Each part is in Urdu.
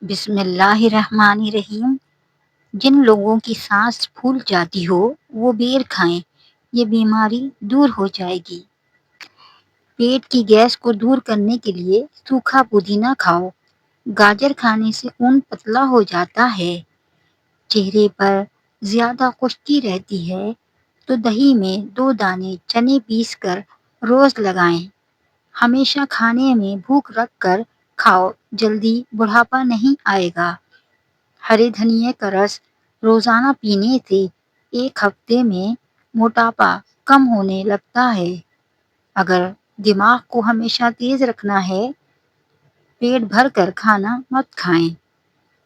بسم اللہ الرحمن الرحیم۔ جن لوگوں کی سانس پھول جاتی ہو وہ بیر کھائیں، یہ بیماری دور ہو جائے گی۔ پیٹ کی گیس کو دور کرنے کے لیے سوکھا پودینہ کھاؤ۔ گاجر کھانے سے خون پتلا ہو جاتا ہے۔ چہرے پر زیادہ خشکی رہتی ہے تو دہی میں 2 دانے چنے پیس کر روز لگائیں۔ ہمیشہ کھانے میں بھوک رکھ کر کھاؤ، جلدی بڑھاپا نہیں آئے گا۔ ہرے دھنیے کا رس روزانہ پینے سے 1 ہفتے میں موٹاپا کم ہونے لگتا ہے۔ اگر دماغ کو ہمیشہ تیز رکھنا ہے، پیٹ بھر کر کھانا مت کھائیں۔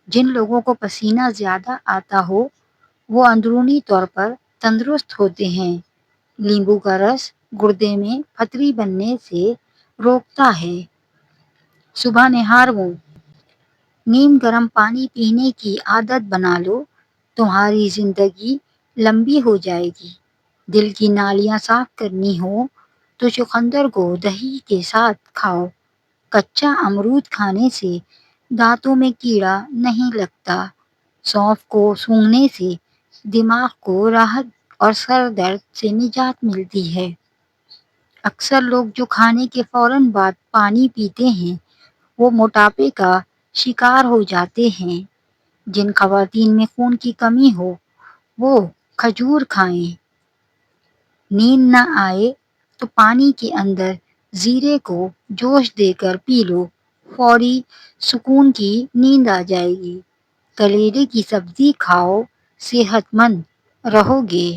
جن لوگوں کو پسینہ زیادہ آتا ہو وہ اندرونی طور پر تندرست ہوتے ہیں۔ لیمبو کا رس گردے میں پتھری بننے سے روکتا ہے۔ صبح نہار منہ، نیم گرم پانی پینے کی عادت بنا لو، تمہاری زندگی لمبی ہو جائے گی۔ دل کی نالیاں صاف کرنی ہو تو چقندر کو دہی کے ساتھ کھاؤ۔ کچا امرود کھانے سے دانتوں میں کیڑا نہیں لگتا۔ سونف کو سونگھنے سے دماغ کو راحت اور سر درد سے نجات ملتی ہے۔ اکثر لوگ جو کھانے کے فوراً بعد پانی پیتے ہیں وہ موٹاپے کا شکار ہو جاتے ہیں۔ جن خواتین میں خون کی کمی ہو وہ کھجور کھائیں۔ نیند نہ آئے تو پانی کے اندر زیرے کو جوش دے کر پی لو، فوری سکون کی نیند آ جائے گی۔ کلیجے کی سبزی کھاؤ، صحت مند رہو گے۔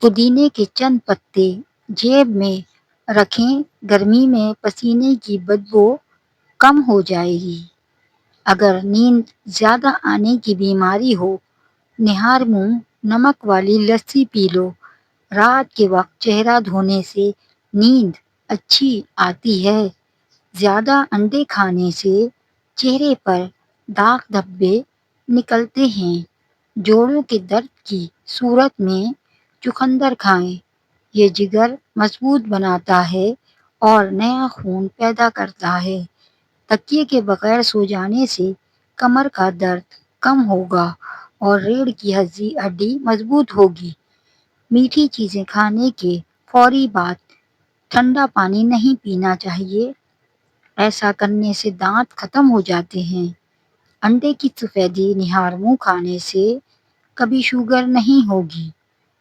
پودینے کے چند پتے جیب میں رکھیں، گرمی میں پسینے کی بدبو کم ہو جائے گی۔ اگر نیند زیادہ آنے کی بیماری ہو، نہار منہ نمک والی لسی پی لو۔ رات کے وقت چہرہ دھونے سے نیند اچھی آتی ہے۔ زیادہ انڈے کھانے سے چہرے پر داغ دھبے نکلتے ہیں۔ جوڑوں کے درد کی صورت میں چقندر کھائیں، یہ جگر مضبوط بناتا ہے اور نیا خون پیدا کرتا ہے۔ تکیے کے بغیر سو جانے سے کمر کا درد کم ہوگا اور ریڑھ کی ہڈی مضبوط ہوگی۔ میٹھی چیزیں کھانے کے فوری بعد ٹھنڈا پانی نہیں پینا چاہیے، ایسا کرنے سے دانت ختم ہو جاتے ہیں۔ انڈے کی سفیدی نہار منہ کھانے سے کبھی شوگر نہیں ہوگی۔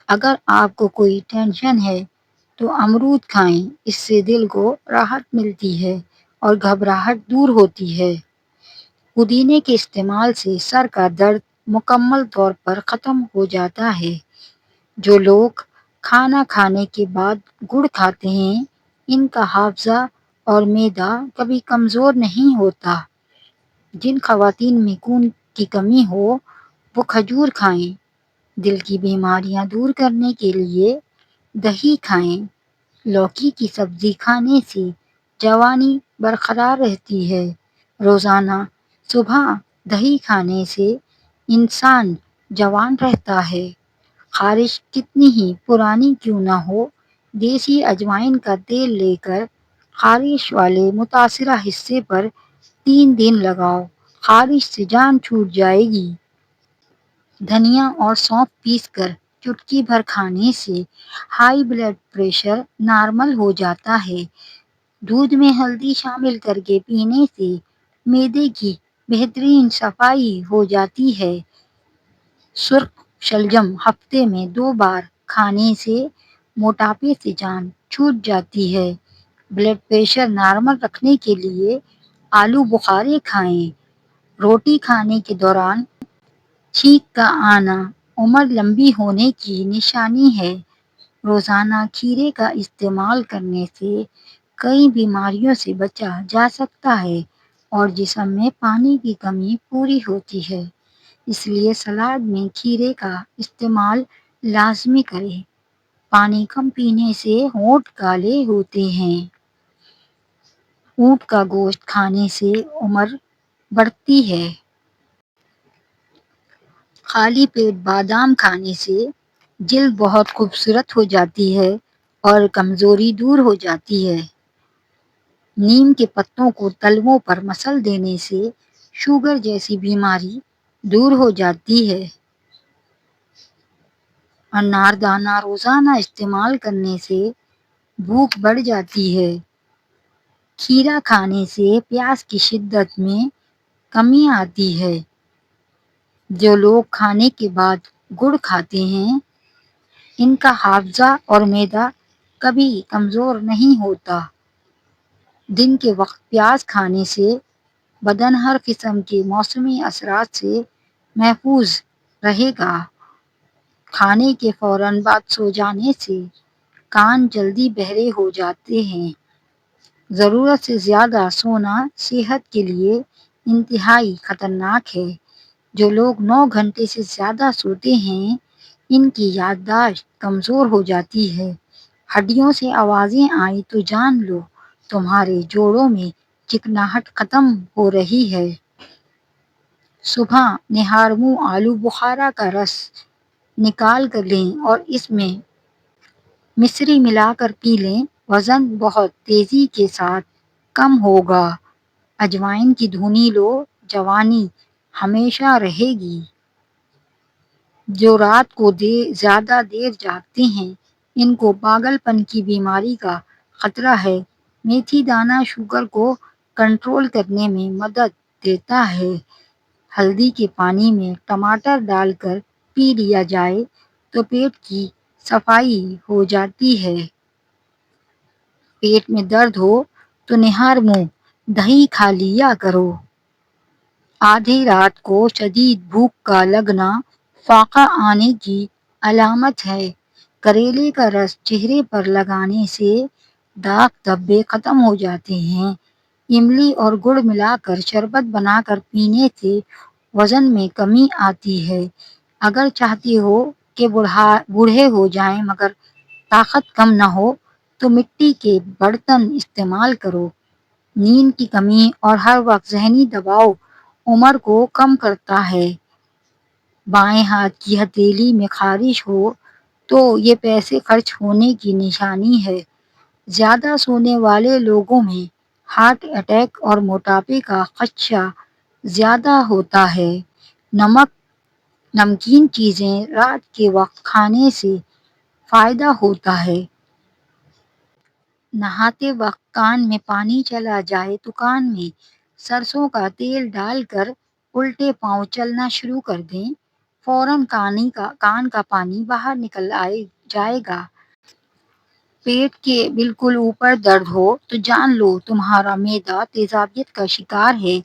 اگر آپ کو کوئی ٹینشن ہے تو امرود کھائیں، اس سے دل کو راحت ملتی ہے اور گھبراہٹ دور ہوتی ہے۔ پودینے کے استعمال سے سر کا درد مکمل طور پر ختم ہو جاتا ہے۔ جو لوگ کھانا کھانے کے بعد گڑ کھاتے ہیں ان کا حافظہ اور معدہ کبھی کمزور نہیں ہوتا۔ جن خواتین میں خون کی کمی ہو وہ کھجور کھائیں۔ دل کی بیماریاں دور کرنے کے لیے دہی کھائیں۔ لوکی کی سبزی کھانے سے جوانی برقرار رہتی ہے۔ روزانہ صبح دہی کھانے سے انسان جوان رہتا ہے۔ خارش کتنی ہی پرانی کیوں نہ ہو، دیسی اجوائن کا تیل لے کر خارش والے متاثرہ حصے پر 3 دن لگاؤ، خارش سے جان چھوٹ جائے گی۔ دھنیا اور سونف پیس کر چٹکی بھر کھانے سے ہائی بلڈ پریشر نارمل ہو جاتا ہے۔ دودھ میں ہلدی شامل کر کے پینے سے معدے کی بہترین صفائی ہو جاتی ہے۔ سرخ شلجم ہفتے میں 2 بار کھانے سے موٹاپے سے جان چھوٹ جاتی ہے۔ بلڈ پریشر نارمل رکھنے کے لیے آلو بخارے کھائیں۔ روٹی کھانے کے دوران چھینک کا آنا عمر لمبی ہونے کی نشانی ہے۔ روزانہ کھیرے کا استعمال کرنے سے کئی بیماریوں سے بچا جا سکتا ہے اور جسم میں پانی کی کمی پوری ہوتی ہے، اس لیے سلاد میں کھیرے کا استعمال لازمی کریں۔ پانی کم پینے سے ہونٹ کالے ہوتے ہیں۔ اونٹ کا گوشت کھانے سے عمر بڑھتی ہے۔ خالی پیٹ بادام کھانے سے جلد بہت خوبصورت ہو جاتی ہے اور کمزوری دور ہو جاتی ہے۔ نیم کے پتوں کو تلووں پر مسل دینے سے شوگر جیسی بیماری دور ہو جاتی ہے۔ اناردانہ روزانہ استعمال کرنے سے بھوک بڑھ جاتی ہے۔ کھیرا کھانے سے پیاس کی شدت میں کمی آتی ہے۔ جو لوگ کھانے کے بعد گڑ کھاتے ہیں ان کا حافظہ اور معدہ کبھی کمزور نہیں ہوتا۔ دن کے وقت پیاز کھانے سے بدن ہر قسم کے موسمی اثرات سے محفوظ رہے گا۔ کھانے کے فوراً بعد سو جانے سے کان جلدی بہرے ہو جاتے ہیں۔ ضرورت سے زیادہ سونا صحت کے لیے انتہائی خطرناک ہے۔ جو لوگ 9 گھنٹے سے زیادہ سوتے ہیں ان کی یادداشت کمزور ہو جاتی ہے۔ ہڈیوں سے آوازیں آئیں تو جان لو تمہارے جوڑوں میں چکناہٹ ختم ہو رہی ہے۔ صبح نہار منہ آلو بخارا کا رس نکال کر لیں اور اس میں مصری ملا کر پی لیں۔ وزن بہت تیزی کے ساتھ کم ہوگا۔ اجوائن کی دھنی لو، جوانی ہمیشہ رہے گی۔ جو رات کو زیادہ دیر جاگتے ہیں ان کو پاگل پن کی بیماری کا خطرہ ہے۔ میتھی دانہ شوگر کو کنٹرول کرنے میں مدد دیتا ہے۔ ہلدی کے پانی میں ٹماٹر ڈال کر پی لیا جائے تو پیٹ کی صفائی ہو جاتی ہے۔ پیٹ میں درد ہو تو نہار منہ دہی کھا لیا کرو۔ آدھی رات کو شدید بھوک کا لگنا فاقہ آنے کی علامت ہے۔ کریلے کا رس چہرے پر لگانے سے داغ دھبے ختم ہو جاتے ہیں۔ املی اور گڑ ملا کر شربت بنا کر پینے سے وزن میں کمی آتی ہے۔ اگر چاہتے ہو کہ بوڑھے ہو جائیں مگر طاقت کم نہ ہو تو مٹی کے برتن استعمال کرو۔ نیند کی کمی اور ہر وقت ذہنی دباؤ عمر کو کم کرتا ہے۔ بائیں ہاتھ کی ہتھیلی میں خارش ہو تو یہ پیسے خرچ ہونے کی نشانی ہے۔ زیادہ سونے والے لوگوں میں ہارٹ اٹیک اور موٹاپے کا خدشہ زیادہ ہوتا ہے۔ نمکین چیزیں رات کے وقت کھانے سے فائدہ ہوتا ہے۔ نہاتے وقت کان میں پانی چلا جائے تو کان میں سرسوں کا تیل ڈال کر الٹے پاؤں چلنا شروع کر دیں۔ فوراً کان کا پانی باہر نکل جائے گا۔ پیٹ کے بالکل اوپر درد ہو تو جان لو تمہارا معدہ تیزابیت کا شکار ہے۔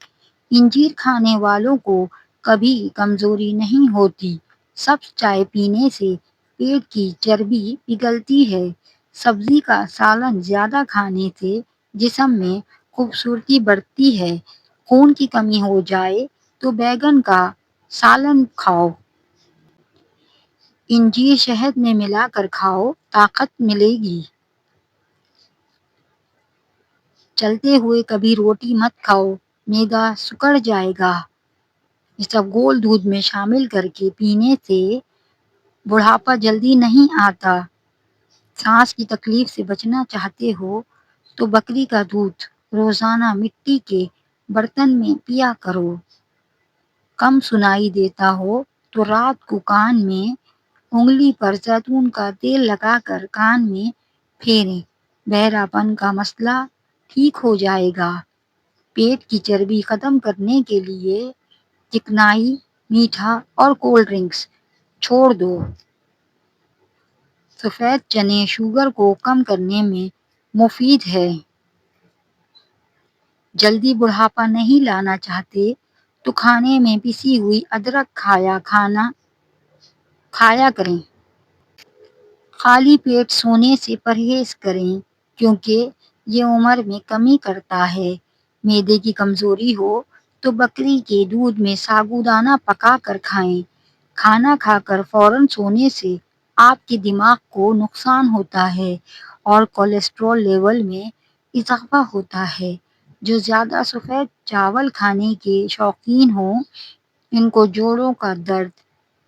انجیر کھانے والوں کو کبھی کمزوری نہیں ہوتی۔ سبز چائے پینے سے پیٹ کی چربی پگھلتی ہے۔ سبزی کا سالن زیادہ کھانے سے جسم میں خوبصورتی بڑھتی ہے۔ خون کی کمی ہو جائے تو بیگن کا سالن کھاؤ۔ انجیر شہد میں ملا کر کھاؤ، طاقت ملے گی۔ چلتے ہوئے کبھی روٹی مت کھاؤ، معدہ سکڑ جائے گا۔ یہ سب گول دودھ میں شامل کر کے پینے سے بڑھاپا جلدی نہیں آتا۔ سانس کی تکلیف سے بچنا چاہتے ہو تو بکری کا دودھ روزانہ مٹی کے برتن میں پیا کرو۔ کم سنائی دیتا ہو تو رات کو کان میں انگلی پر زیتون کا تیل لگا کر کان میں پھیریں، بہرا پن کا مسئلہ ٹھیک ہو جائے گا۔ پیٹ کی چربی ختم کرنے کے لیے چکنائی، میٹھا اور کولڈ ڈرنکس چھوڑ دو۔ سفید چنے شوگر کو کم کرنے میں مفید ہے۔ جلدی بڑھاپا نہیں لانا چاہتے تو کھانے میں پسی ہوئی ادرک کھایا کریں۔ خالی پیٹ سونے سے پرہیز کریں کیونکہ یہ عمر میں کمی کرتا ہے۔ معدے کی کمزوری ہو تو بکری کے دودھ میں سابودانہ پکا کر کھائیں۔ کھانا کھا کر فوراً سونے سے آپ کے دماغ کو نقصان ہوتا ہے اور کولیسٹرول لیول میں اضافہ ہوتا ہے۔ جو زیادہ سفید چاول کھانے کے شوقین ہوں ان کو جوڑوں کا درد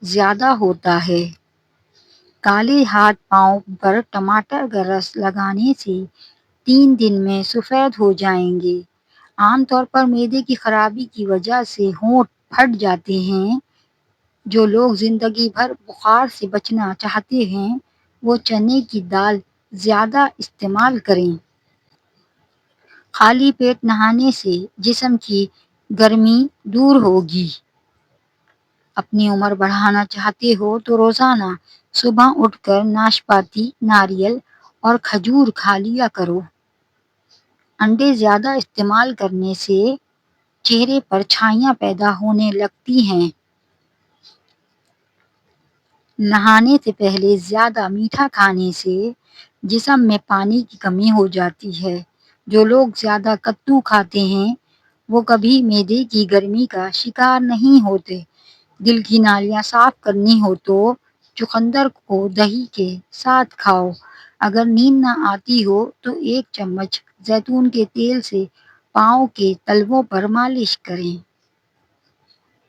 زیادہ ہوتا ہے۔ کالے ہاتھ پاؤں پر ٹماٹر کا رس لگانے سے 3 دن میں سفید ہو جائیں گے۔ عام طور پر معدے کی خرابی کی وجہ سے ہونٹ پھٹ جاتے ہیں۔ جو لوگ زندگی بھر بخار سے بچنا چاہتے ہیں وہ چنے کی دال زیادہ استعمال کریں۔ خالی پیٹ نہانے سے جسم کی گرمی دور ہوگی۔ اپنی عمر بڑھانا چاہتے ہو تو روزانہ صبح اٹھ کر ناشپاتی، ناریل اور کھجور کھا لیا کرو۔ انڈے زیادہ استعمال کرنے سے چہرے پر چھائیاں پیدا ہونے لگتی ہیں۔ نہانے سے پہلے زیادہ میٹھا کھانے سے جسم میں پانی کی کمی ہو جاتی ہے۔ جو لوگ زیادہ کدو کھاتے ہیں وہ کبھی معدے کی گرمی کا شکار نہیں ہوتے۔ دل کی نالیاں صاف کرنی ہو تو چقندر کو دہی کے ساتھ کھاؤ۔ اگر نیند نہ آتی ہو تو 1 چمچ زیتون کے تیل سے پاؤں کے تلووں پر مالش کریں۔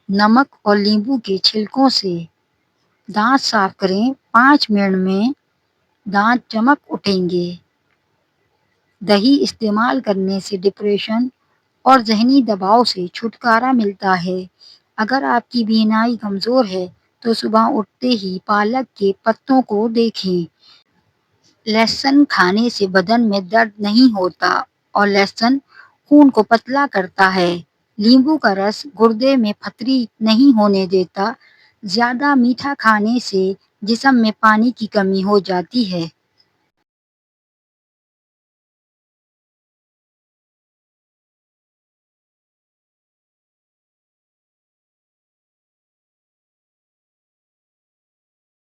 نمک اور لیموں کے چھلکوں سے دانت صاف کریں، 5 منٹ میں دانت چمک اٹھیں گے۔ دہی استعمال کرنے سے ڈپریشن اور ذہنی دباؤ سے چھٹکارا ملتا ہے۔ اگر آپ کی بینائی کمزور ہے تو صبح اٹھتے ہی پالک کے پتوں کو دیکھیں۔ لہسن کھانے سے بدن میں درد نہیں ہوتا اور لہسن خون کو پتلا کرتا ہے۔ لیموں کا رس گردے میں پتھری نہیں ہونے دیتا۔ زیادہ میٹھا کھانے سے جسم میں پانی کی کمی ہو جاتی ہے۔